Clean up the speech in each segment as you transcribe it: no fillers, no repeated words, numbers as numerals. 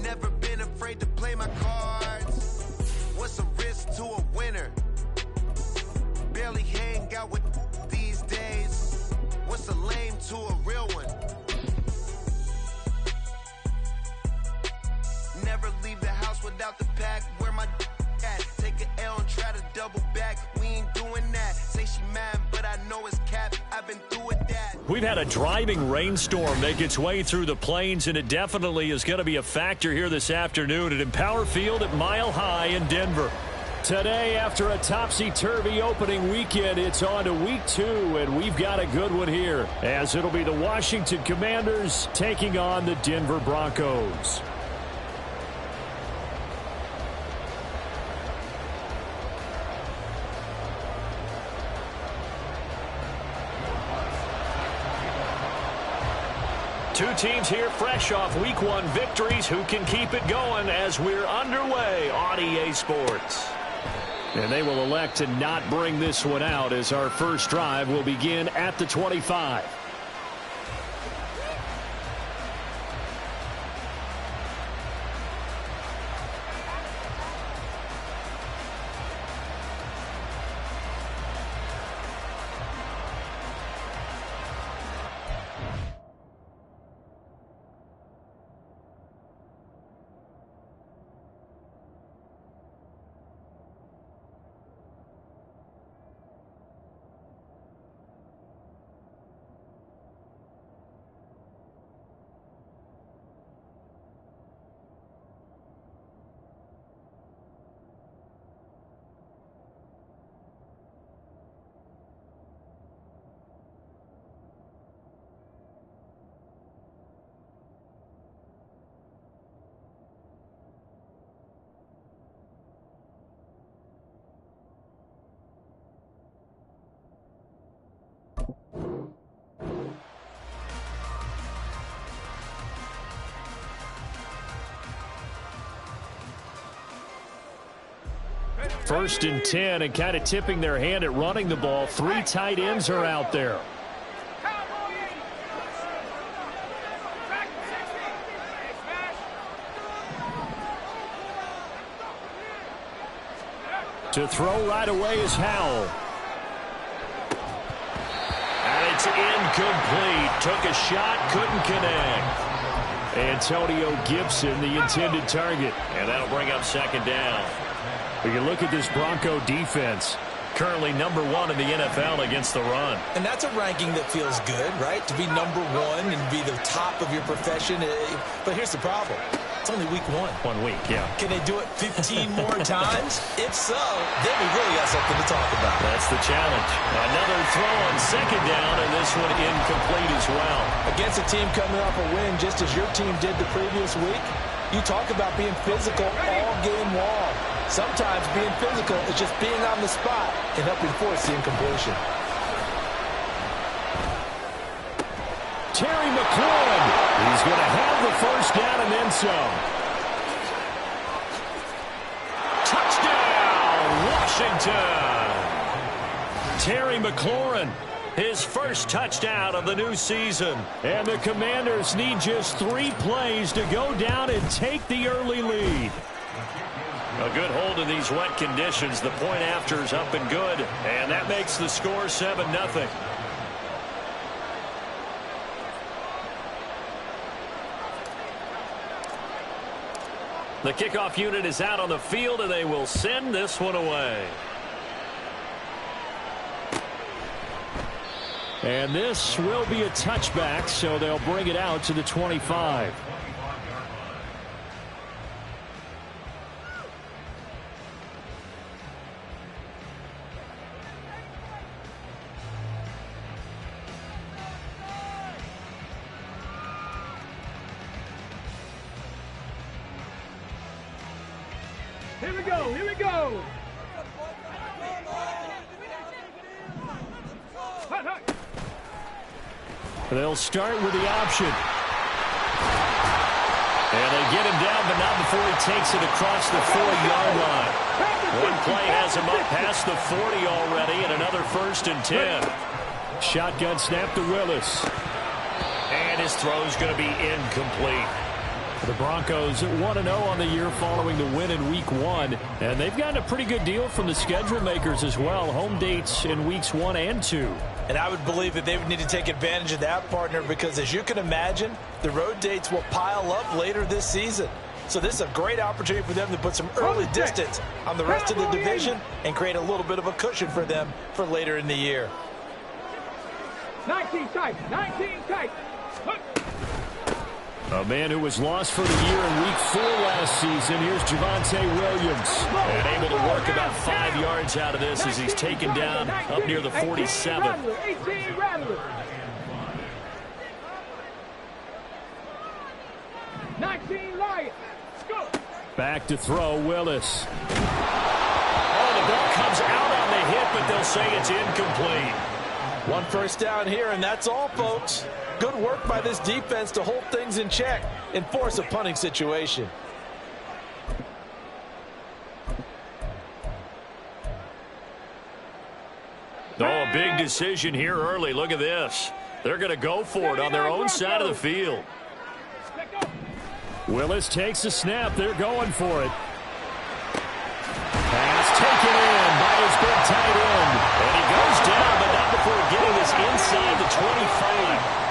Never been afraid to play my cards. What's a risk to a winner? Barely hang out with these days. What's a lame to a real one? Never leave the house without the pack. Where my at? Take an L and try to double back. We ain't doing that. Say she mad, but I know it's cap. I've been through it that. We've had a driving rainstorm make its way through the plains, and it definitely is going to be a factor here this afternoon at Empower Field at Mile High in Denver. Today, after a topsy-turvy opening weekend, it's on to week 2, and we've got a good one here, as it'll be the Washington Commanders taking on the Denver Broncos. Two teams here fresh off Week 1 victories. Who can keep it going as we're underway on EA Sports? And they will elect to not bring this one out as our first drive will begin at the 25. First and 10, and kind of tipping their hand at running the ball. 3 tight ends are out there. To throw right away is Howell. And it's incomplete. Took a shot, couldn't connect. Antonio Gibson, the intended target. And that'll bring up second down. We can look at this Bronco defense. Currently number 1 in the NFL against the run. And that's a ranking that feels good, right? To be number 1 and be the top of your profession. But here's the problem. It's only week 1. 1 week, yeah. Can they do it 15 more times? If so, then we really got something to talk about. That's the challenge. Another throw on second down, and this one incomplete as well. Against a team coming off a win just as your team did the previous week, you talk about being physical all game long. Sometimes being physical is just being on the spot and helping force the incompletion. Terry McLaurin. He's going to have the first down and then some. Touchdown, Washington. Terry McLaurin, his first touchdown of the new season. And the Commanders need just 3 plays to go down and take the early lead. A good hold in these wet conditions. The point after is up and good, and that makes the score 7-0. The kickoff unit is out on the field, and they will send this one away. And this will be a touchback, so they'll bring it out to the 25. Here we go, here we go. They'll start with the option. And they get him down, but not before he takes it across the 4-yard line. One play has him up past the 40 already, and another 1st and 10. Shotgun snap to Willis. And his throw is going to be incomplete. The Broncos 1-0 on the year following the win in Week 1. And they've gotten a pretty good deal from the schedule makers as well. Home dates in Weeks 1 and 2. And I would believe that they would need to take advantage of that, partner, because as you can imagine, the road dates will pile up later this season. So this is a great opportunity for them to put some early distance on the rest of the division and create a little bit of a cushion for them for later in the year. 19 tight, 19 tight. A man who was lost for the year in Week 4 last season. Here's Javonte Williams. And able to work about 5 yards out of this as he's taken down up near the 47. 18 Rattler. 19 Lions. Go. Back to throw, Willis. Oh, the ball comes out on the hit, but they'll say it's incomplete. One first down here, and that's all, folks. Good work by this defense to hold things in check and force a punting situation. Oh, a big decision here early. Look at this. They're going to go for it on their own side of the field. Willis takes the snap. They're going for it. Pass taken in by his big tight end. And he goes down, but not before getting this inside the 25.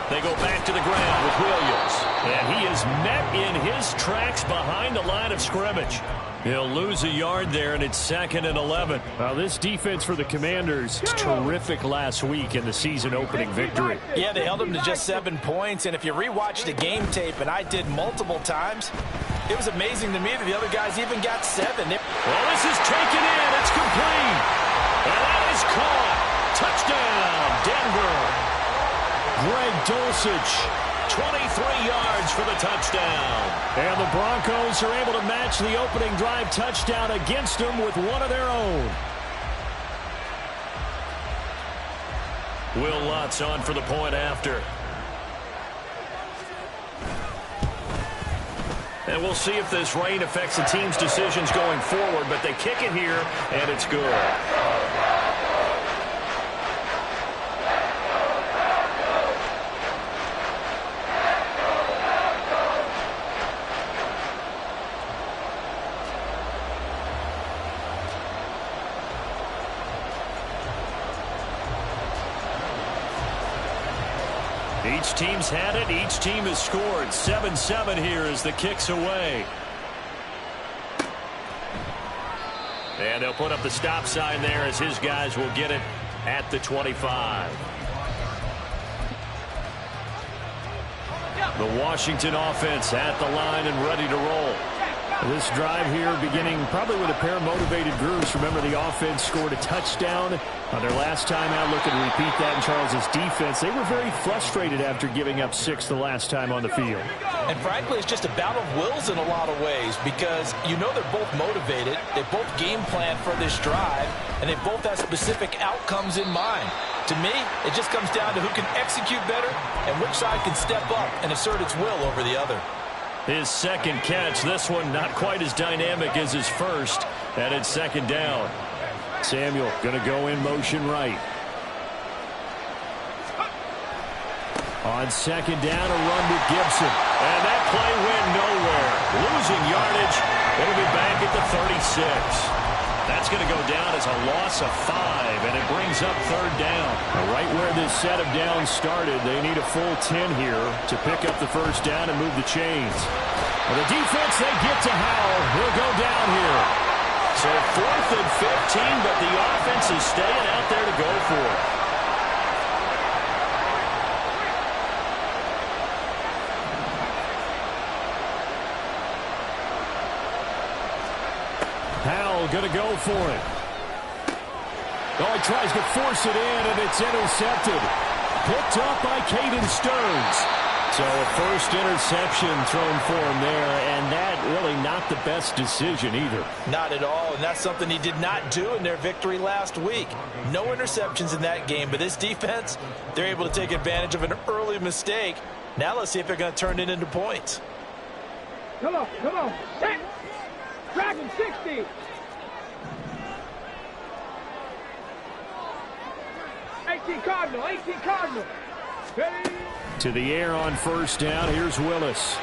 They go back to the ground with Williams. And he is met in his tracks behind the line of scrimmage. He'll lose a yard there, and it's 2nd and 11. Well, this defense for the Commanders was terrific last week in the season-opening victory. Yeah, they held them to just 7 points. And if you rewatch the game tape, and I did multiple times, it was amazing to me that the other guys even got 7. Well, this is taken in. It's complete. And that is caught. Touchdown, Denver. Greg Dulcich, 23 yards for the touchdown. And the Broncos are able to match the opening drive touchdown against them with one of their own. Will Lutz on for the point after. And we'll see if this rain affects the team's decisions going forward, but they kick it here, and it's good. Each team's had it. Each team has scored. 7-7 here as the kick's away. And they'll put up the stop sign there as his guys will get it at the 25. The Washington offense at the line and ready to roll. This drive here beginning probably with a pair of motivated groups. Remember, the offense scored a touchdown on their last time out. Looking to repeat that in Charles's defense. They were very frustrated after giving up 6 the last time on the field. And frankly, it's just a battle of wills in a lot of ways because you know they're both motivated. They both game plan for this drive, and they both have specific outcomes in mind. To me, it just comes down to who can execute better and which side can step up and assert its will over the other. His second catch, this one not quite as dynamic as his first, and it's 2nd down. Samuel going to go in motion right. On 2nd down, a run to Gibson. And that play went nowhere. Losing yardage. It'll be back at the 36. That's going to go down as a loss of 5, and it brings up 3rd down. Right where this set of downs started, they need a full 10 here to pick up the 1st down and move the chains. Well, the defense, they get to Howell. He'll go down here. So 4th and 15, but the offense is staying out there to go for it. Howell going to go for it. Oh, he tries to force it in, and it's intercepted. Picked up by Caden Stearns. So a first interception thrown for him there, and that really not the best decision either. Not at all, and that's something he did not do in their victory last week. No interceptions in that game, but this defense, they're able to take advantage of an early mistake. Now let's see if they're going to turn it into points. Come on, come on. Set. Dragon 60. 18 Cardinal, 18 Cardinal. Hey. To the air on first down. Here's Willis.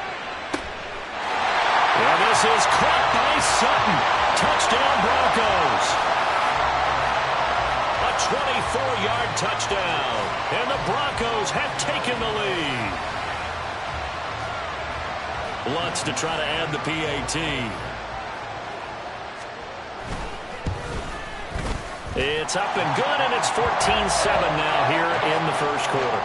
And this is caught by Sutton. Touchdown Broncos. A 24-yard touchdown. And the Broncos have taken the lead. Lutz to try to add the PAT. It's up and good, and it's 14-7 now here in the first quarter.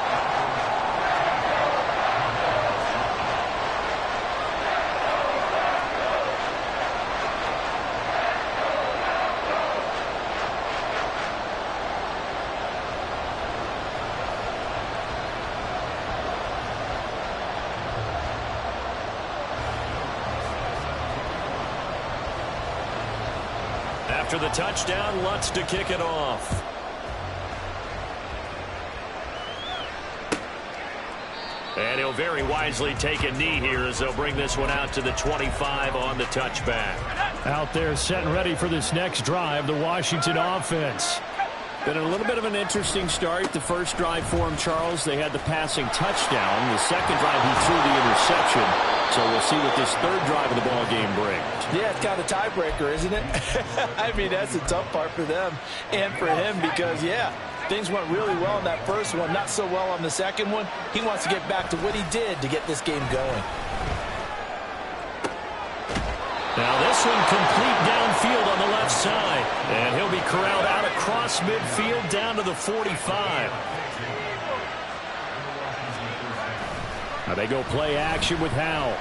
After the touchdown, Lutz to kick it off. And he'll very wisely take a knee here as they'll bring this one out to the 25 on the touchback. Out there set and ready for this next drive, the Washington offense. Been a little bit of an interesting start. The first drive for him, Charles, they had the passing touchdown. The second drive, he threw the interception. So we'll see what this third drive of the ball game brings. Yeah, it's kind of a tiebreaker, isn't it? I mean, that's the tough part for them and for him because, yeah, things went really well in that first one, not so well on the second one. He wants to get back to what he did to get this game going. Now this one complete downfield on the left side. And he'll be corralled out across midfield down to the 45. Now they go play action with Howell. And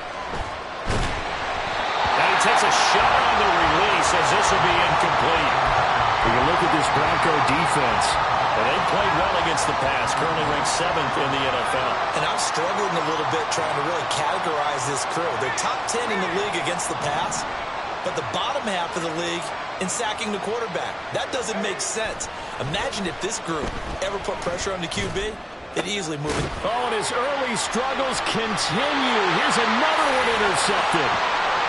he takes a shot on the release as this will be incomplete. When you look at this Bronco defense, and they played well against the pass, currently ranked 7th in the NFL. And I'm struggling a little bit trying to really categorize this crew. They're top 10 in the league against the pass, but the bottom half of the league in sacking the quarterback. That doesn't make sense. Imagine if this group ever put pressure on the QB. It easily moved. Oh, and his early struggles continue. Here's another one intercepted.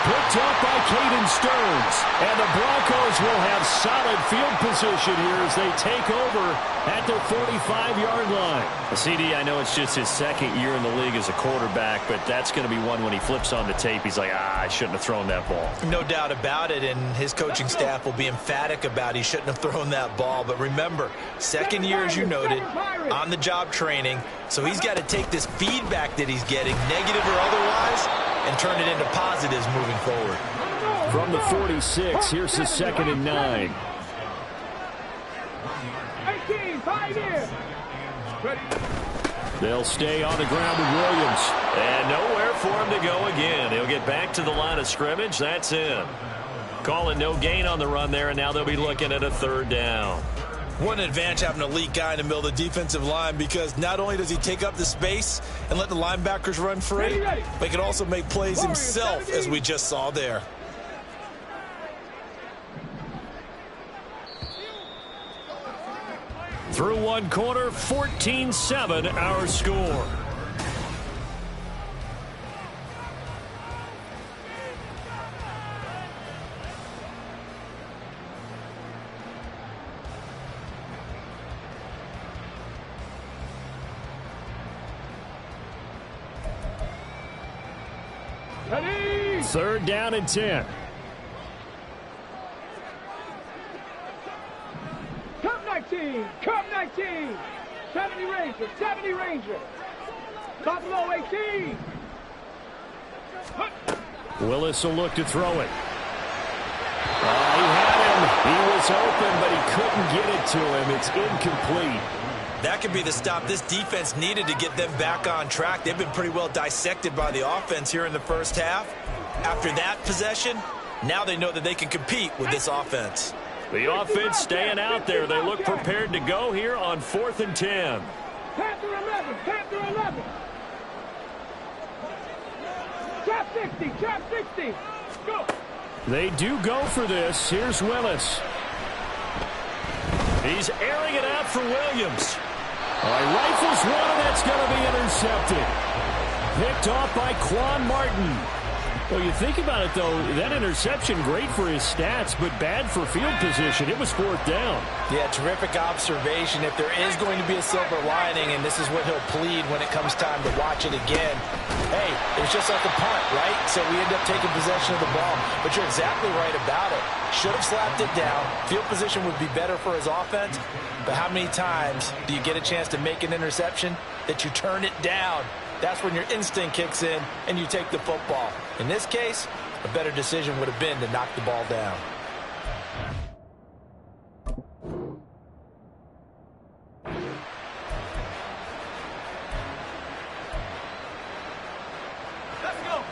Picked up by Caden Stearns. And the Broncos will have solid field position here as they take over at their 45-yard line. CD, I know it's just his second year in the league as a quarterback, but that's going to be one when he flips on the tape. He's like, I shouldn't have thrown that ball. No doubt about it, and his coaching staff will be emphatic about he shouldn't have thrown that ball. But remember, second year, as you noted, on-the-job training, so he's got to take this feedback that he's getting, negative or otherwise, and turn it into positives moving forward. From the 46, here's the 2nd and 9. 18, 5 here. They'll stay on the ground with Williams. And nowhere for him to go again. He'll get back to the line of scrimmage. That's in. Calling no gain on the run there, and now they'll be looking at a 3rd down. What an advantage having an elite guy in the middle of the defensive line, because not only does he take up the space and let the linebackers run free, but he can also make plays himself, as we just saw there. Through one quarter, 14-7 our score. Ready? 3rd down and 10. Come 19, come 19. 70 Ranger, 70 Ranger. Buffalo 18. Willis will look to throw it. He had him. He was open, but he couldn't get it to him. It's incomplete. That could be the stop this defense needed to get them back on track. They've been pretty well dissected by the offense here in the first half. After that possession, now they know that they can compete with this offense. The offense staying out there. They look prepared to go here on 4th and 10. Panther 11, Panther 11. Trap 60, trap 60. Go. They do go for this. Here's Willis. He's airing it out for Williams. He rifles one, and that's going to be intercepted. Picked off by Quan Martin. Well, you think about it, though, that interception, great for his stats, but bad for field position. It was 4th down. Yeah, terrific observation. If there is going to be a silver lining, and this is what he'll plead when it comes time to watch it again, hey, it was just like a punt, right? So we end up taking possession of the ball. But you're exactly right about it. Should have slapped it down. Field position would be better for his offense. But how many times do you get a chance to make an interception that you turn it down? That's when your instinct kicks in and you take the football. In this case, a better decision would have been to knock the ball down.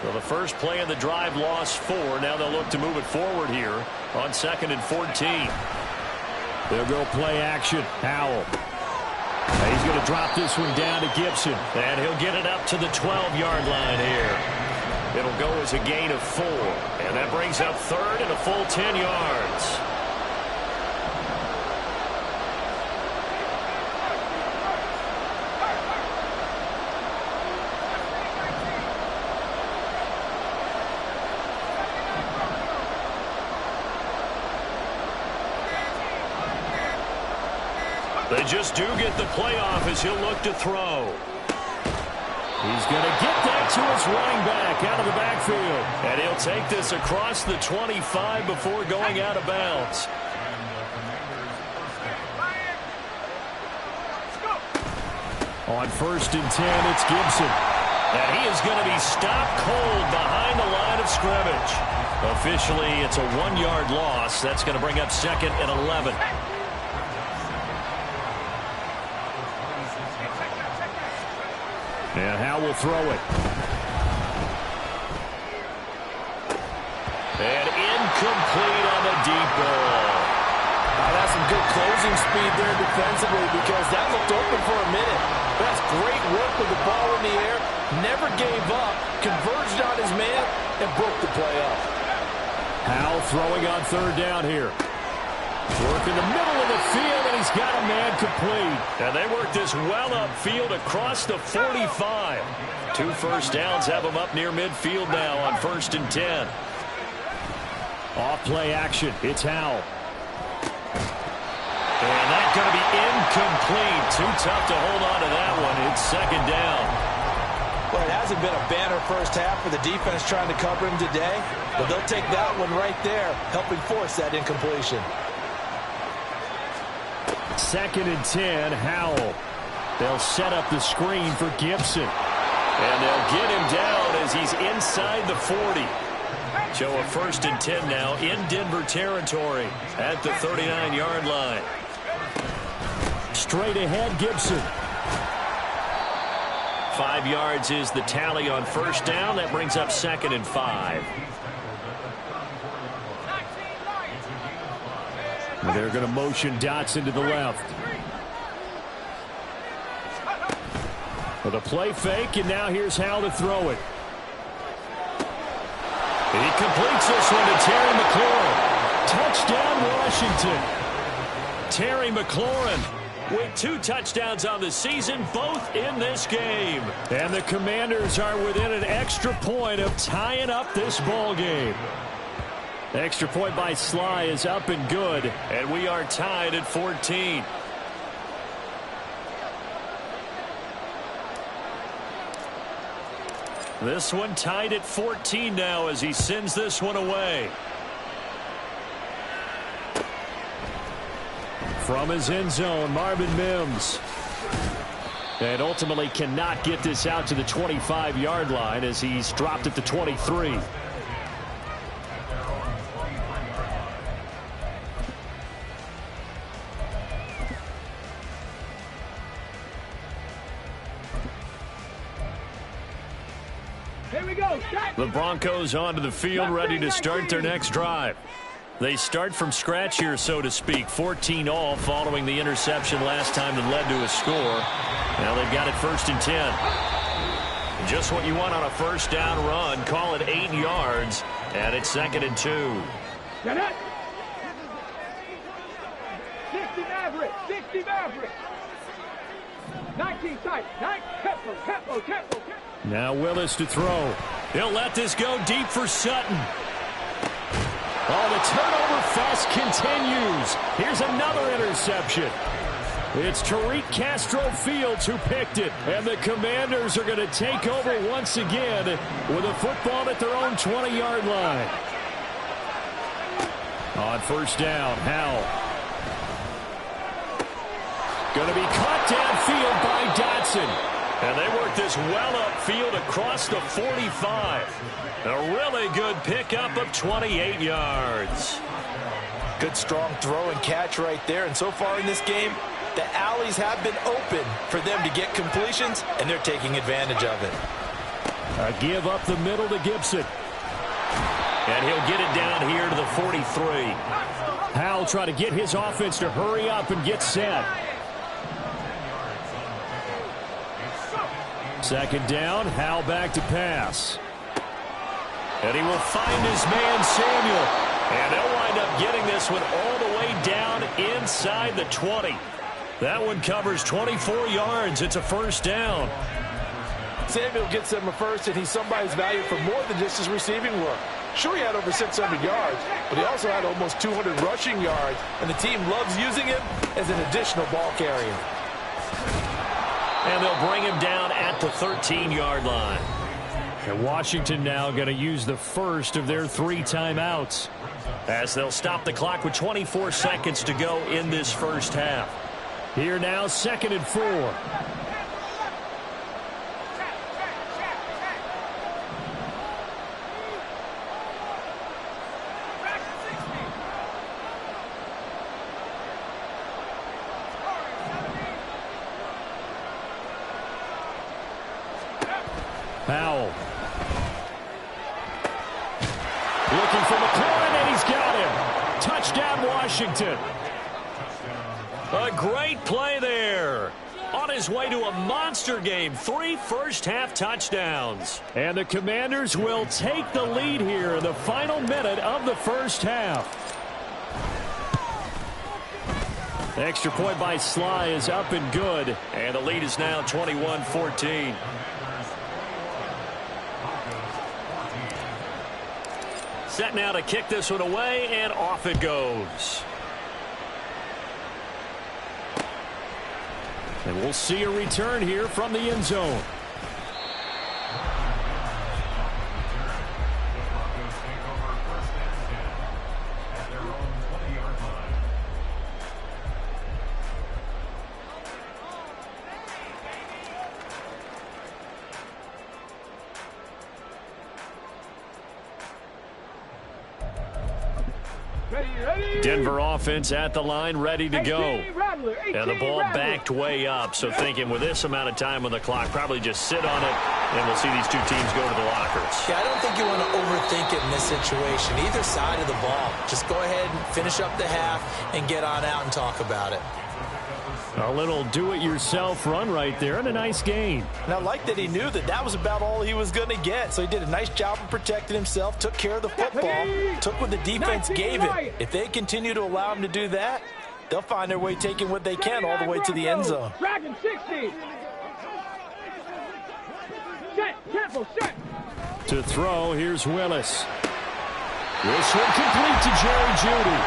Well, the first play of the drive lost 4. Now they'll look to move it forward here on 2nd and 14. They'll go play action. Howell. He's going to drop this one down to Gibson. And he'll get it up to the 12-yard line here. It'll go as a gain of 4. And that brings up 3rd and a full 10 yards. They just do get the playoff as he'll look to throw. He's going to get that to his running back out of the backfield. And he'll take this across the 25 before going out of bounds. On 1st and 10, it's Gibson. And he is going to be stopped cold behind the line of scrimmage. Officially, it's a 1-yard loss. That's going to bring up 2nd and 11. And Howell will throw it. And incomplete on the deep ball. That's some good closing speed there defensively because that looked open for a minute. That's great work with the ball in the air. Never gave up. Converged on his man and broke the play up. Howell throwing on 3rd down here. Work in the middle of the field, and he's got a man complete. And they work this well upfield across the 45. 2 first downs have him up near midfield now on 1st and 10. Off play action. It's Howell. And that's going to be incomplete. Too tough to hold on to that one. It's 2nd down. Well, it hasn't been a banner first half for the defense trying to cover him today, but they'll take that one right there, helping force that incompletion. 2nd and 10, Howell. They'll set up the screen for Gibson. And they'll get him down as he's inside the 40. So a 1st and 10 now in Denver territory at the 39-yard line. Straight ahead, Gibson. 5 yards is the tally on 1st down. That brings up 2nd and 5. They're going to motion Dotson to the left. With a play fake, and now here's how to throw it. He completes this one to Terry McLaurin. Touchdown, Washington. Terry McLaurin with 2 touchdowns on the season, both in this game. And the Commanders are within an extra point of tying up this ball game. Extra point by Sly is up and good, and we are tied at 14. This one tied at 14 now as he sends this one away. From his end zone, Marvin Mims. And ultimately cannot get this out to the 25-yard line as he's dropped at the 23. Here we go. The Broncos onto the field, ready to start their next drive. They start from scratch here, so to speak. 14-all following the interception last time that led to a score. Now they've got it 1st and 10. Just what you want on a 1st down run. Call it 8 yards, and it's 2nd and 2. Get it. 60 Maverick. 60 Maverick. 19 tight. 9 tempo. Now Willis to throw. He'll let this go deep for Sutton. Oh, the turnover fest continues. Here's another interception. It's Tariq Castro-Fields who picked it. And the Commanders are going to take over once again with a football at their own 20-yard line. On first down, Howell. Going to be caught downfield by Dotson. And they work this well upfield across the 45. A really good pickup of 28 yards. Good strong throw and catch right there. And so far in this game, the alleys have been open for them to get completions, and they're taking advantage of it. A give up the middle to Gibson. And he'll get it down here to the 43. Howell trying to get his offense to hurry up and get set. Second down, Howell back to pass. And he will find his man Samuel. And they'll wind up getting this one all the way down inside the 20. That one covers 24 yards. It's a first down. Samuel gets them a first, and he's somebody's valued for more than just his receiving work. Sure, he had over 600 yards, but he also had almost 200 rushing yards, and the team loves using him as an additional ball carrier. And they'll bring him down at the 13-yard line. And Washington now going to use the first of their 3 timeouts as they'll stop the clock with 24 seconds to go in this first half. Here now, 2nd and 4. Powell. Looking for McLaurin, and he's got him. Touchdown, Washington. A great play there. On his way to a monster game. 3 first-half touchdowns. And the Commanders will take the lead here in the final minute of the first half. The extra point by Sly is up and good. And the lead is now 21-14. Set now to kick this one away, and off it goes. And we'll see a return here from the end zone. Denver offense at the line, ready to go. And the ball backed way up, so thinking with this amount of time on the clock, probably just sit on it, and we'll see these two teams go to the lockers. Yeah, I don't think you want to overthink it in this situation. Either side of the ball. Just go ahead and finish up the half and get on out and talk about it. A little do-it-yourself run right there, and a nice gain. And I like that he knew that that was about all he was going to get. So he did a nice job of protecting himself, took care of the football, took what the defense gave him. If they continue to allow him to do that, they'll find their way taking what they can all the way to the end zone. Dragon 60. Set, careful, set. To throw, here's Willis. This one complete to Jerry Jeudy.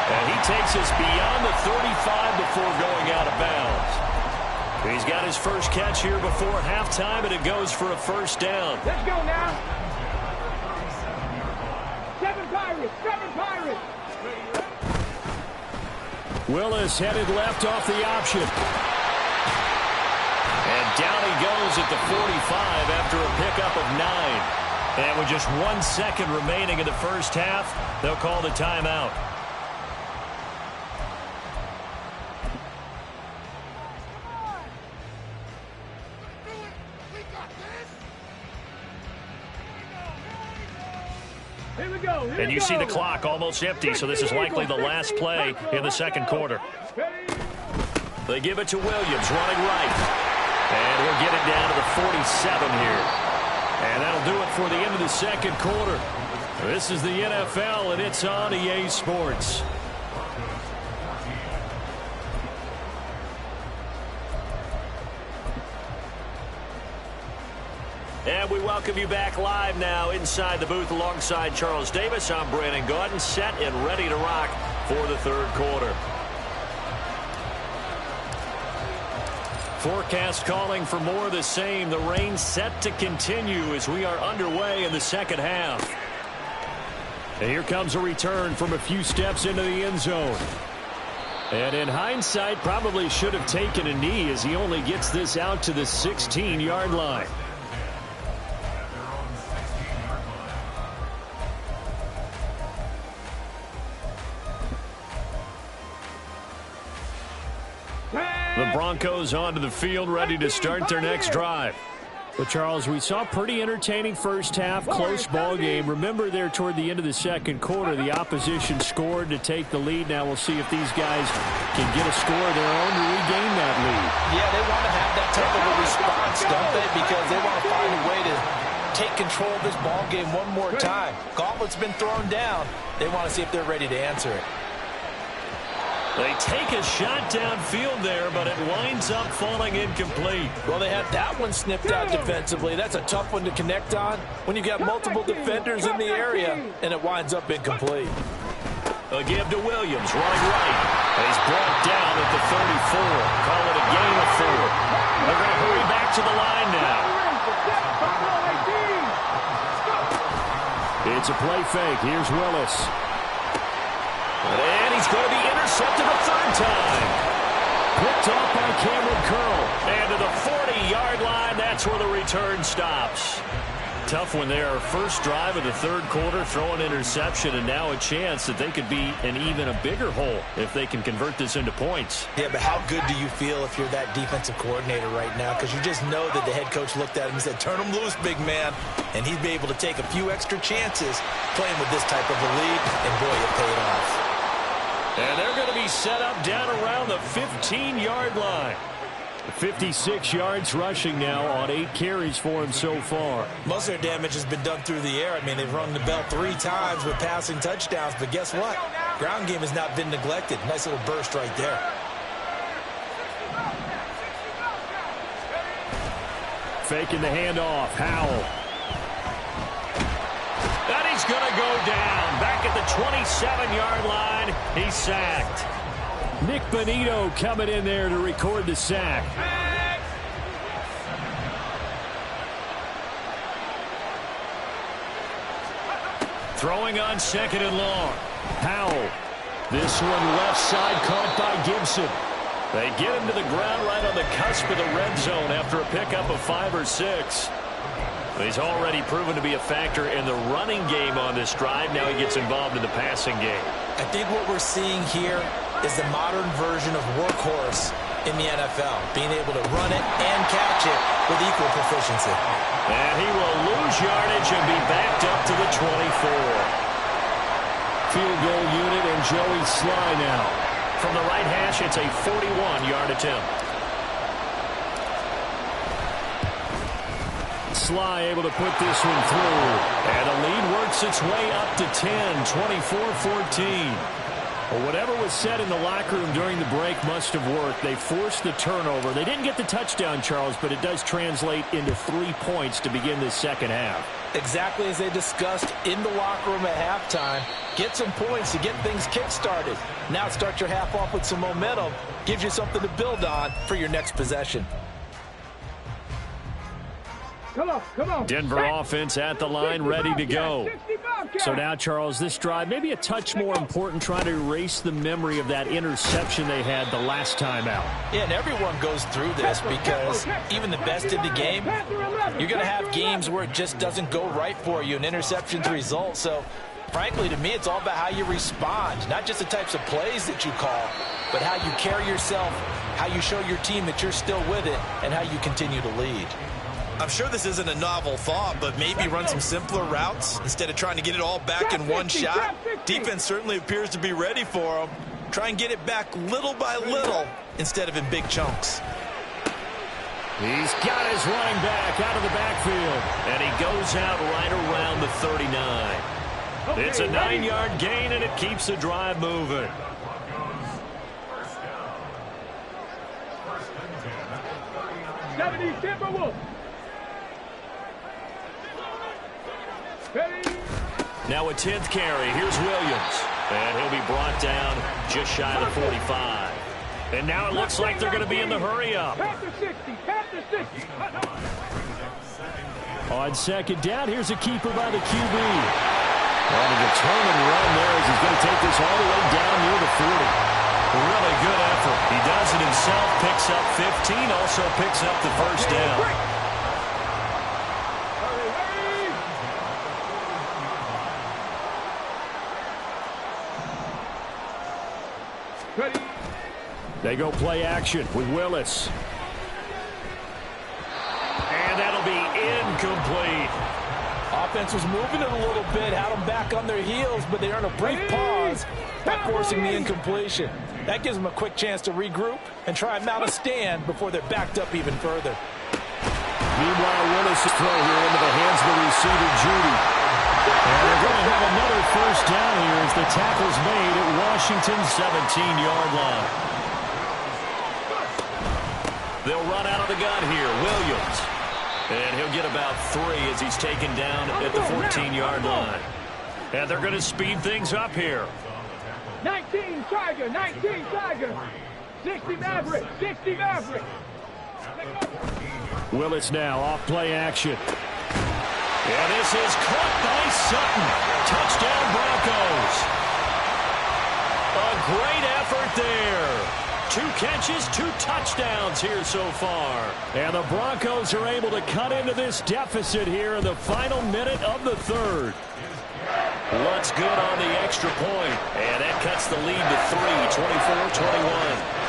And he takes us beyond the 35 before going out of bounds. He's got his first catch here before halftime, and it goes for a first down. Let's go now. 7 Pirates, 7 Pirates. Willis headed left off the option. And down he goes at the 45 after a pickup of 9. And with just 1 second remaining in the first half, they'll call the timeout. And you see the clock almost empty, so this is likely the last play in the second quarter. They give it to Williams, running right. And he'll get it down to the 47 here. And that'll do it for the end of the second quarter. This is the NFL, and it's on EA Sports. And we welcome you back live now inside the booth alongside Charles Davis. I'm Brandon Gaudin, set and ready to rock for the third quarter. Forecast calling for more of the same. The rain set to continue as we are underway in the second half. And here comes a return from a few steps into the end zone. And in hindsight, probably should have taken a knee as he only gets this out to the 16-yard line. The Broncos onto the field, ready to start their next drive. Well, Charles, we saw a pretty entertaining first half, close ball game. Remember there toward the end of the second quarter, the opposition scored to take the lead. Now we'll see if these guys can get a score of their own to regain that lead. Yeah, they want to have that type of a response, don't they? Because they want to find a way to take control of this ball game one more time. Gauntlet's been thrown down. They want to see if they're ready to answer it. They take a shot downfield there, but it winds up falling incomplete. Well, they had that one snipped out defensively. That's a tough one to connect on when you got multiple defenders in the area, and it winds up incomplete. A give to Williams, running right. He's brought down at the 34. Call it a gain of 4. They're going to hurry back to the line now. It's a play fake. Here's Willis. And he's going to be intercepted a third time. Picked off by Cameron Curl. And to the 40-yard line, that's where the return stops. Tough one there. First drive of the third quarter, throw an interception, and now a chance that they could be in even a bigger hole if they can convert this into points. Yeah, but how good do you feel if you're that defensive coordinator right now? Because you just know that the head coach looked at him and said, turn him loose, big man. And he'd be able to take a few extra chances playing with this type of a lead, and boy, it paid off. And they're going to be set up down around the 15-yard line. 56 yards rushing now on 8 carries for him so far. Most of their damage has been done through the air. I mean, they've rung the bell 3 times with passing touchdowns, but guess what? Ground game has not been neglected. Nice little burst right there. Faking the handoff. Howell. And he's going to go down. Back at the 27-yard line. He's sacked. Nick Bonito coming in there to record the sack. Throwing on second and long. Howell. This one left side caught by Gibson. They get him to the ground right on the cusp of the red zone after a pickup of 5 or 6. He's already proven to be a factor in the running game on this drive. Now he gets involved in the passing game. I think what we're seeing here is the modern version of workhorse in the NFL, being able to run it and catch it with equal proficiency. And he will lose yardage and be backed up to the 24. Field goal unit and Joey Sly now. From the right hash, it's a 41-yard attempt. Sly able to put this one through. And the lead works its way up to 10, 24-14. Well, whatever was said in the locker room during the break must have worked. They forced the turnover. They didn't get the touchdown, Charles, but it does translate into 3 points to begin this second half. Exactly as they discussed in the locker room at halftime. Get some points to get things kick-started. Now start your half off with some momentum. Gives you something to build on for your next possession. Come on. Denver offense at the line, ready to go. So now, Charles, this drive maybe a touch more important, trying to erase the memory of that interception they had the last time out. Yeah, and everyone goes through this because even the best in the game, you're going to have games where it just doesn't go right for you, and interceptions result. So, frankly, to me, it's all about how you respond, not just the types of plays that you call, but how you carry yourself, how you show your team that you're still with it, and how you continue to lead. I'm sure this isn't a novel thought, but maybe run some simpler routes instead of trying to get it all back in one shot. Defense certainly appears to be ready for them. Try and get it back little by little instead of in big chunks. He's got his running back out of the backfield, and he goes out right around the 39. It's a 9-yard gain, and it keeps the drive moving. Now a 10th carry. Here's Williams. And he'll be brought down just shy of the 45. And now it looks like they're going to be in the hurry-up. On second down, here's a keeper by the QB. On a determined run there as he's going to take this all the way down near the 40. Really good effort. He does it himself, picks up 15, also picks up the first down. They go play action with Willis. And that'll be incomplete. Offense was moving it a little bit, had them back on their heels, but they earned a brief pause by forcing the incompletion. That gives them a quick chance to regroup and try and mount a stand before they're backed up even further. Meanwhile, Willis' throw here into the hands of the receiver, Judy. And they're going to have another first down here as the tackle's made at Washington's 17-yard line. They'll run out of the gun here. Williams. And he'll get about 3 as he's taken down at the 14-yard line. And they're going to speed things up here. 19 Tiger, 19 Tiger. 60 Maverick, 60 Maverick. Willis now off play action. And this is caught by Sutton. Touchdown Broncos. A great effort there. 2 catches, 2 touchdowns here so far. And the Broncos are able to cut into this deficit here in the final minute of the third. Looks good on the extra point. And that cuts the lead to 3, 24-21.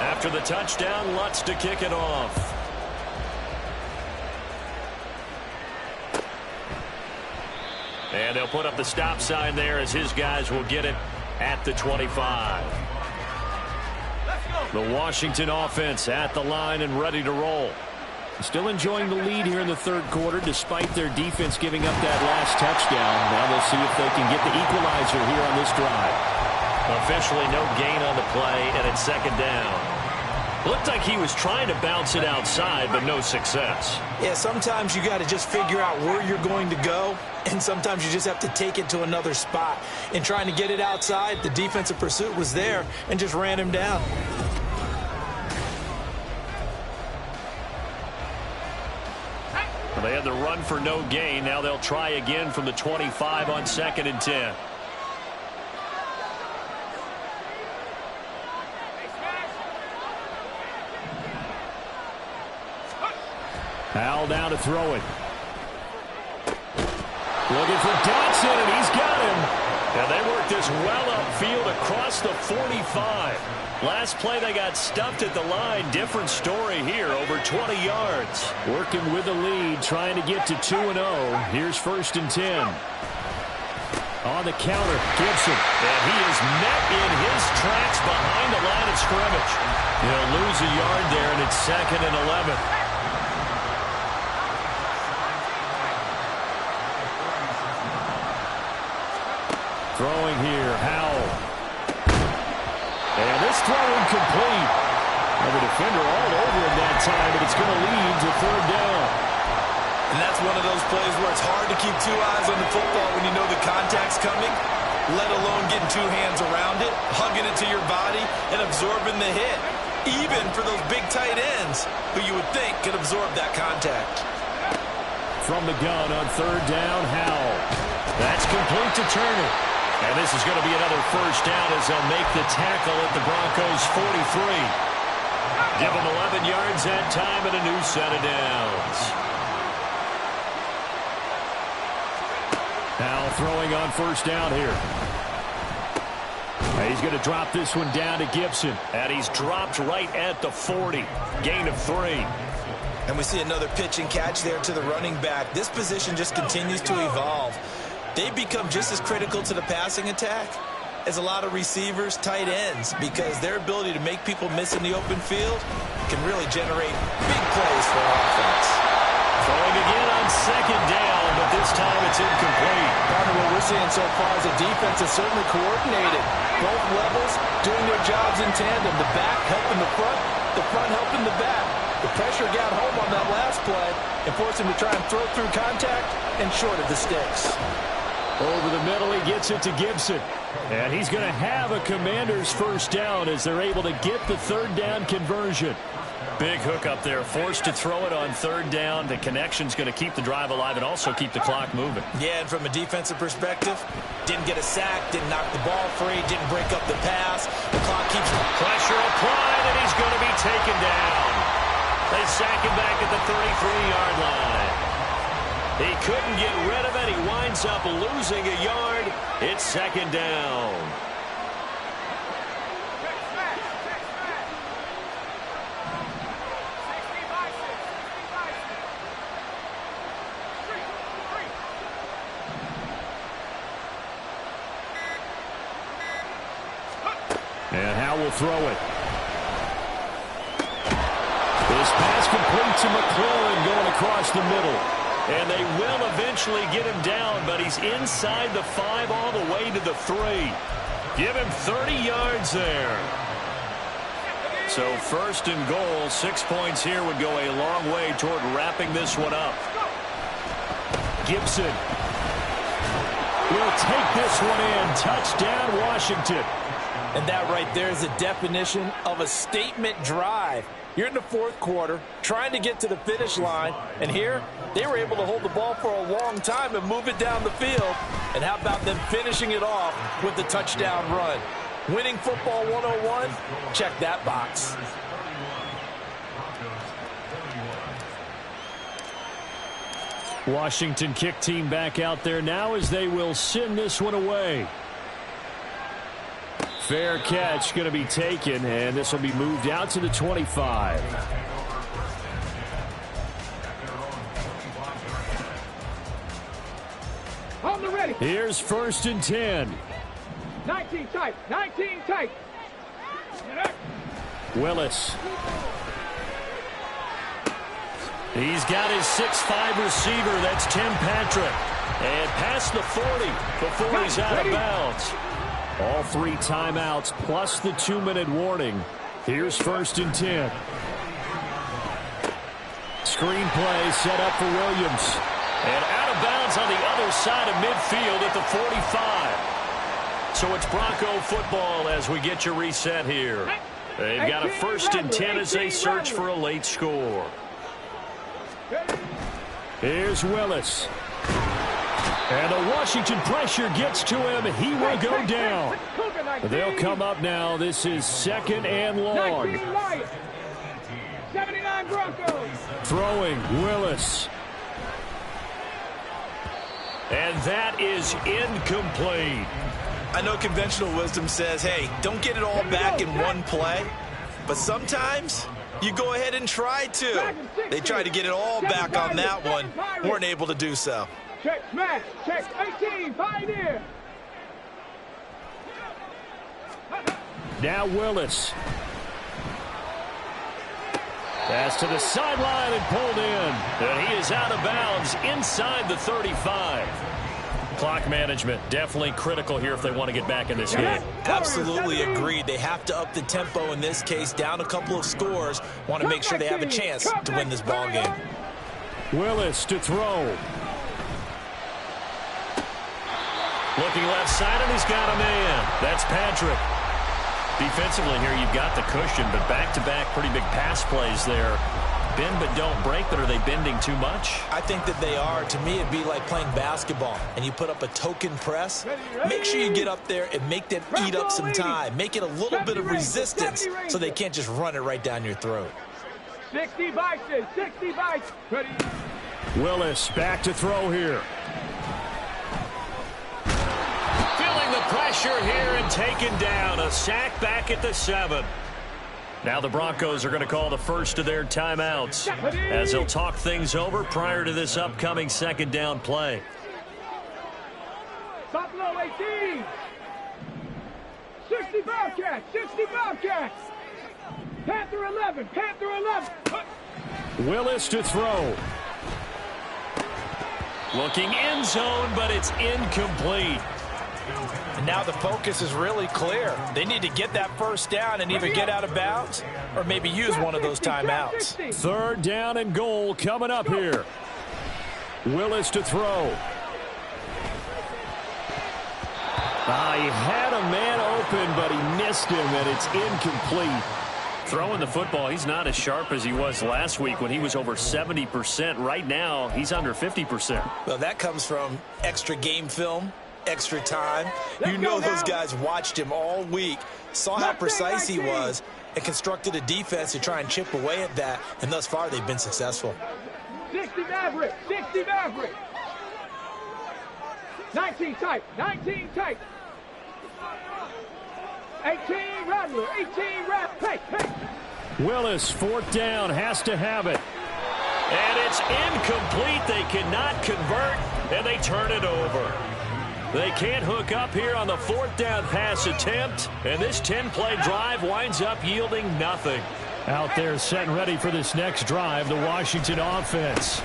After the touchdown, Lutz to kick it off. And they'll put up the stop sign there as his guys will get it at the 25. The Washington offense at the line and ready to roll. Still enjoying the lead here in the third quarter despite their defense giving up that last touchdown. Now they'll see if they can get the equalizer here on this drive. Officially no gain on the play, and it's second down. Looked like he was trying to bounce it outside, but no success. Yeah, sometimes you got to just figure out where you're going to go, and sometimes you just have to take it to another spot. In trying to get it outside, the defensive pursuit was there and just ran him down. Well, they had the run for no gain. Now they'll try again from the 25 on 2nd and 10. Howell down to throw it. Looking for Dotson, and he's got him. And they work this well upfield across the 45. Last play, they got stuffed at the line. Different story here, over 20 yards. Working with the lead, trying to get to 2-0. Here's 1st and 10. On the counter, Gibson. And he is met in his tracks behind the line of scrimmage. He'll lose a yard there, and it's 2nd and 11. Throwing here, Howell. And this throw incomplete. And the defender all over him that time, but it's going to lead to 3rd down. And that's one of those plays where it's hard to keep 2 eyes on the football when you know the contact's coming, let alone getting 2 hands around it, hugging it to your body, and absorbing the hit. Even for those big tight ends who you would think could absorb that contact. From the gun on 3rd down, Howell. That's complete to Turner. And this is going to be another first down as they'll make the tackle at the Broncos' 43. Give them 11 yards that time and a new set of downs. Now throwing on 1st down here. And he's going to drop this one down to Gibson. And he's dropped right at the 40. Gain of 3. And we see another pitch and catch there to the running back. This position just continues to evolve. They've become just as critical to the passing attack as a lot of receivers, tight ends, because their ability to make people miss in the open field can really generate big plays for offense. Throwing again on 2nd down, but this time it's incomplete. Part of what we're seeing so far is the defense is certainly coordinated. Both levels doing their jobs in tandem. The back helping the front helping the back. The pressure got home on that last play and forced him to try and throw through contact and short of the sticks. Over the middle, he gets it to Gibson. And he's going to have a Commanders first down as they're able to get the third down conversion. Big hook up there, forced to throw it on third down. The connection's going to keep the drive alive and also keep the clock moving. Yeah, and from a defensive perspective, didn't get a sack, didn't knock the ball free, didn't break up the pass. The clock keeps pressure applied, and he's going to be taken down. They sack him back at the 33-yard line. He couldn't get rid of it. He winds up losing a yard. It's second down. And Howe will throw it. This pass complete to McLaurin going across the middle. And they will eventually get him down, but he's inside the 5 all the way to the 3. Give him 30 yards there. So first and goal, 6 points here would go a long way toward wrapping this one up. Gibson will take this one in. Touchdown, Washington. And that right there is a definition of a statement drive. You're in the fourth quarter, trying to get to the finish line, and here they were able to hold the ball for a long time and move it down the field. And how about them finishing it off with the touchdown run? Winning football 101? Check that box. Washington kick team back out there now as they will send this one away. Fair catch going to be taken, and this will be moved out to the 25. On the ready. Here's first and 10. 19 tight. 19 tight. Willis. He's got his 6'5 receiver. That's Tim Patrick. And past the 40 before he's out of bounds. All 3 timeouts plus the 2-minute warning. Here's first and 10. Screen play set up for Williams. And out of bounds on the other side of midfield at the 45. So it's Bronco football as we get your reset here. They've got a first and 10 as they search for a late score. Here's Willis. And the Washington pressure gets to him. He will go down. They'll come up now. This is second and long. 79 Broncos. Throwing Willis. And that is incomplete. I know conventional wisdom says, hey, don't get it all back in one play. But sometimes you go ahead and try to. They tried to get it all back on that one. Weren't able to do so. Check, smash, check, 18, Pioneer. Now Willis. Pass to the sideline and pulled in. And he is out of bounds inside the 35. Clock management definitely critical here if they want to get back in this game. Absolutely agreed. They have to up the tempo in this case, down a couple of scores. Want to make sure they have a chance to win this ball game. Willis to throw. Looking left side, and he's got a man. That's Patrick. Defensively here, you've got the cushion, but back-to-back pretty big pass plays there. Bend but don't break, but are they bending too much? I think that they are. To me, it'd be like playing basketball, and you put up a token press. Make sure you get up there and make them eat up some time. Make it a little bit of resistance so they can't just run it right down your throat. 60 Bison, 60 Bison. Ready. Willis back to throw here. Feeling the pressure here and taken down. A sack back at the 7. Now the Broncos are going to call the first of their timeouts as they'll talk things over prior to this upcoming second down play. Buffalo 18. 60 Bobcats, 60 Bobcats. Panther 11, Panther 11. Willis to throw. Looking end zone, but it's incomplete. And now the focus is really clear. They need to get that first down and either get out of bounds or maybe use one of those timeouts. 3rd down and goal coming up here. Willis to throw. He had a man open, but he missed him, and it's incomplete. Throwing the football, he's not as sharp as he was last week when he was over 70%. Right now, he's under 50%. Well, that comes from extra game film, extra time. You know those guys watched him all week, saw how precise he was, and constructed a defense to try and chip away at that, and thus far they've been successful. 60 Maverick, 60 Maverick. 19 tight, 19 tight. 18 Rattler, 18 Rattler. Hey. Willis, 4th down, has to have it. And it's incomplete. They cannot convert, and they turn it over. They can't hook up here on the 4th down pass attempt, and this 10-play drive winds up yielding nothing. Out there set and ready for this next drive, the Washington offense.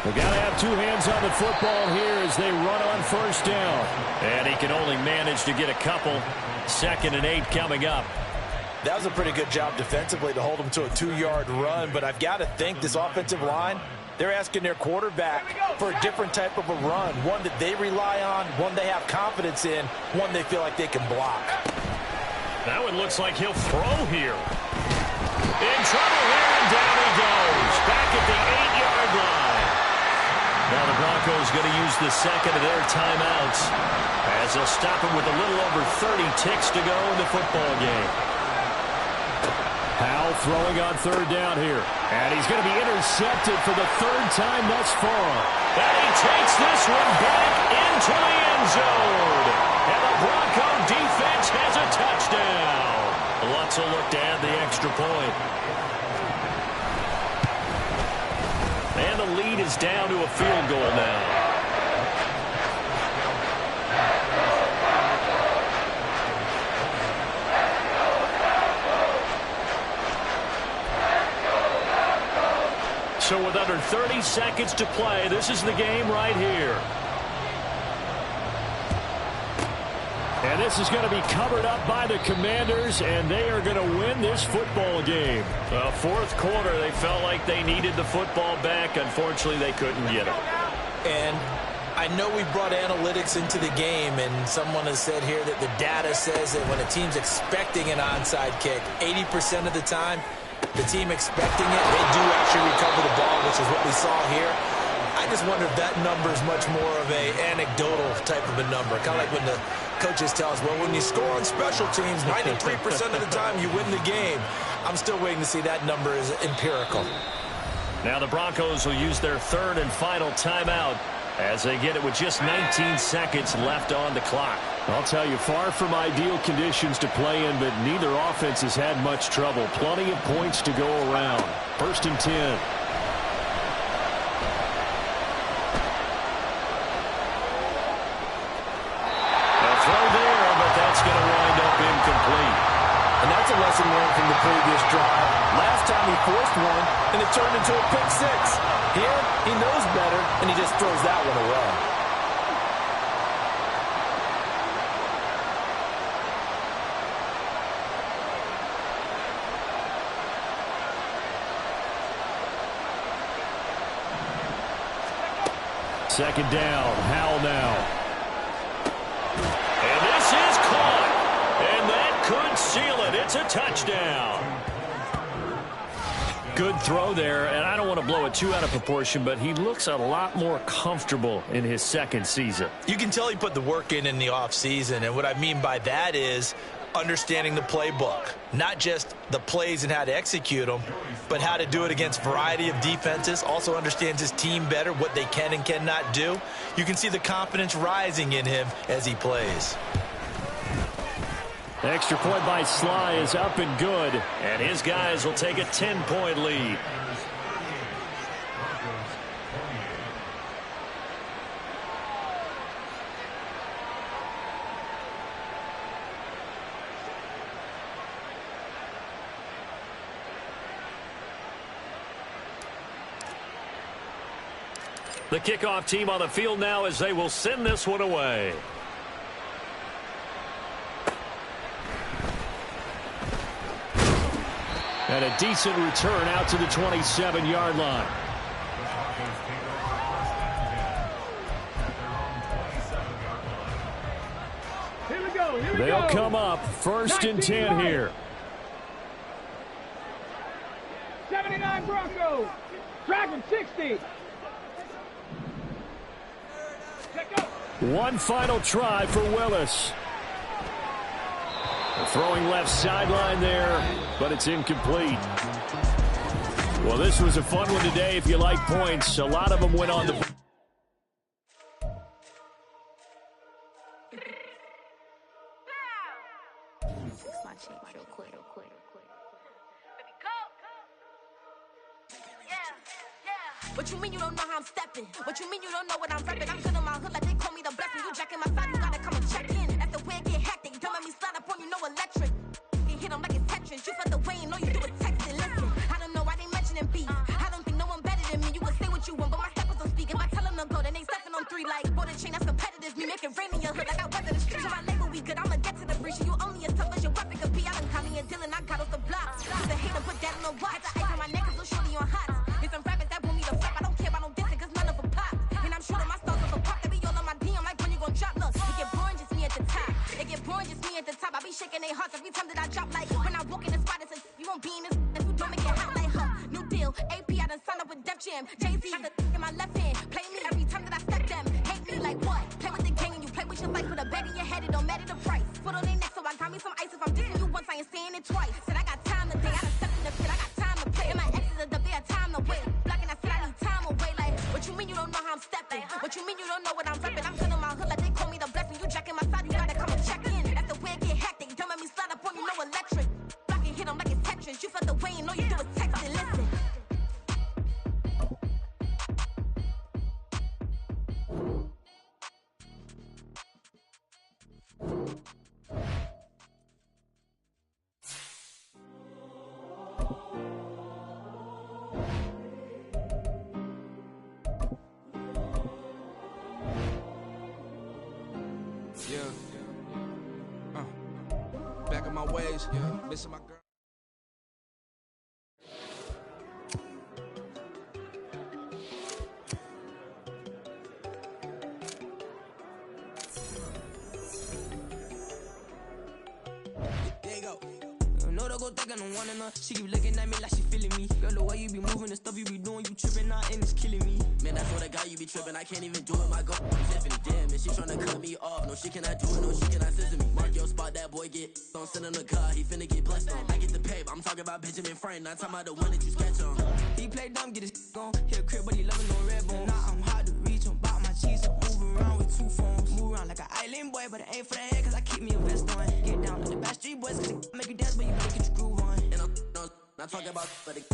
They've got to have 2 hands on the football here as they run on 1st down. And he can only manage to get a couple. 2nd and 8 coming up. That was a pretty good job defensively to hold them to a 2-yard run, but I've got to think this offensive line, they're asking their quarterback for a different type of a run, one that they rely on, one they have confidence in, one they feel like they can block. That one looks like he'll throw here. In trouble here, and down he goes. Back at the 8-yard line. Now the Broncos going to use the 2nd of their timeouts as they'll stop him with a little over 30 ticks to go in the football game. Howell throwing on 3rd down here. And he's going to be intercepted for the 3rd time thus far. And he takes this one back into the end zone. And the Bronco defense has a touchdown. Lutz will look to add the extra point. And the lead is down to a field goal now. So with under 30 seconds to play, this is the game right here. And this is going to be covered up by the Commanders, and they are going to win this football game. 4th quarter, they felt like they needed the football back. Unfortunately, they couldn't get it. And I know we brought analytics into the game, and someone has said here that the data says that when a team's expecting an onside kick, 80% of the time, the team expecting it, they do actually recover the ball, which is what we saw here. I just wonder if that number is much more of a anecdotal type of a number. Kind of like when the coaches tell us, well, when you score on special teams, 93% of the time you win the game. I'm still waiting to see that number is empirical. Now the Broncos will use their 3rd and final timeout as they get it with just 19 seconds left on the clock. I'll tell you, far from ideal conditions to play in, but neither offense has had much trouble. Plenty of points to go around. 1st and 10. And that's a lesson learned from the previous drive. Last time he forced one, and it turned into a pick 6. Here, he knows better, and he just throws that one away. Second down, Howell now. And this is caught. And that could seal it. It's a touchdown. Good throw there, and I don't want to blow it too out of proportion, but he looks a lot more comfortable in his 2nd season. You can tell he put the work in the offseason, and what I mean by that is understanding the playbook. Not just the plays and how to execute them, but how to do it against a variety of defenses. Also understands his team better, what they can and cannot do. You can see the confidence rising in him as he plays. The extra point by Sly is up and good, and his guys will take a 10-point lead. The kickoff team on the field now as they will send this one away. And a decent return out to the 27-yard line. Here we go. They'll come up first and 10 here. 79 Broncos. Dragon 60. One final try for Willis. Throwing left sideline there, but it's incomplete. Well, this was a fun one today if you like points. A lot of them went on the... What you mean you don't know how I'm stepping? What you mean you don't know what I'm repping? I'm good on my hood like they call me the blessing. You jacking my side, you gotta come and check in. That's the way it get hectic. Don't make me slide up on you, no electric. You hit them like it's Tetris. You felt the way and know you do it texting. Listen, I don't know why they mentioning beef. I don't think no one better than me. You can say what you want, but my steppers don't speak. If I tell them to go, then they stepping on 3 like border chain. That's competitive. Me make it rain in your hood like I weather the streets. My label we good. I'ma get to the breach. You only as tough as your weapon could be. I done caught me and Dylan. I got off the block. The hater put that on the watch. I ice on my neck 'cause I'm shorty on hot. It's some rappers that want me to flap. I don't care about no dissing 'cause none of them pop. And I'm shooting my stars off a pop. They be all on my DM like when you gon' drop. Look, it get boring just me at the top. It get boring just me at the top. I be shaking their hearts every time that I drop. Like when I walk in the spot, it says you won't be in this. If you don't make it hot like new deal. AP I done signed up with Def Jam. Jay-Z got the in my left hand. Play me every time that I step them. Hate me like what? Play with the gang and you play with your life. Put a bet in your head, it don't matter the price. Put on their neck, so I got me some ice. If I'm dissing you once, I ain't saying it twice. Said I got time today. I done stepped in the pit. I got time to play. And my exes are up there, time to wait. Blocking, I said I need time away. Like, what you mean you don't know how I'm stepping? What you mean you don't know what I'm repping? I'm good on my hood like they call me the blessing. You jacking my side, you gotta come and check in. That's the way it get hectic. Don't make me slide up on you, no electric. Blocking, hit them like it's Tetris. You felt the way and know you do is texting. Listen. Back on my ways, missing my girl. There you go. No, don't go thinking I'm wanting her. She keep looking at me like she feeling me. Girl, the way you be moving, the stuff you be doing, you tripping out and it's killing me. Man, that's what I got, you be tripping. I can't even do it, my girl. Tiffany, damn, and she tryna cut me off. No, she cannot do it, no, she cannot scissor me. Mark your spot, that boy get don't send him the car, he finna get blessed on. I get the pay, but I'm talking about Benjamin Franklin, not talking about the one that you sketch on. He play dumb, get his gone. Hit a crib, but he loving on red bone. Now I'm hard to reach, I'm about my cheese. I move around with 2 phones. Move around like an island boy, but it ain't for the head, 'cause I keep me a vest on. Get down to the Backstreet Boys, 'cause they make you dance, but you better get your groove on. And I'm not talking about, but it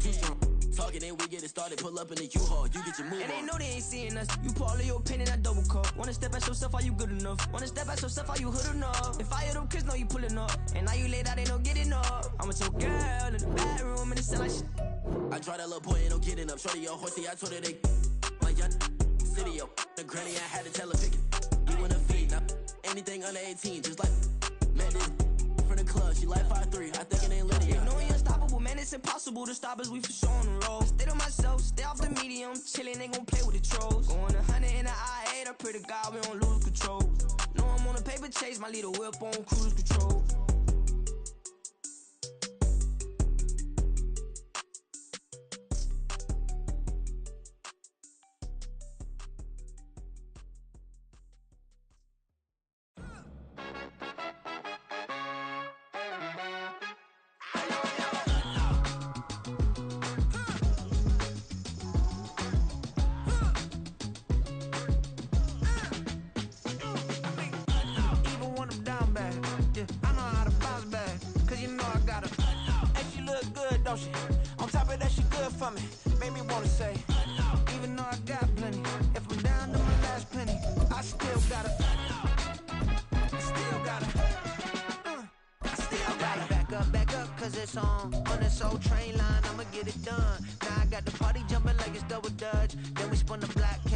too strong. Talking, then we get it started, pull up in the U-Haul, you get your move And they on. know they ain't seeing us. You pull all of your opinion, I double cup. Wanna step at yourself, are you good enough? Wanna step at yourself, are you hood enough? If I hear them kids, know you pulling up. And now you laid out, they don't get enough. I'm with your girl in the bedroom, and it sound like shit. I tried that little boy, ain't no kidding up. Shorty, your horsey, I told her they my young city, yo. The granny, I had to tell her pick it. You in a feed, now anything under 18, just like met this from the club. She like 5'3", I think it ain't Lydia. You know we unstoppable, man, it's impossible to stop us, we for sure on the road. Stay to myself, stay off the medium, chillin', ain't gon' play with the trolls. Going 100 in the I-8, I pray to God we don't lose control. Know I'm on a paper chase, my little whip on cruise control. Don't she? On top of that, she good for me. Made me wanna say, even though I got plenty, if I'm down to my last penny, I still gotta back up, 'cause it's on this old train line, I'ma get it done. Now I got the party jumping like it's double dutch. Then we spun the black cake.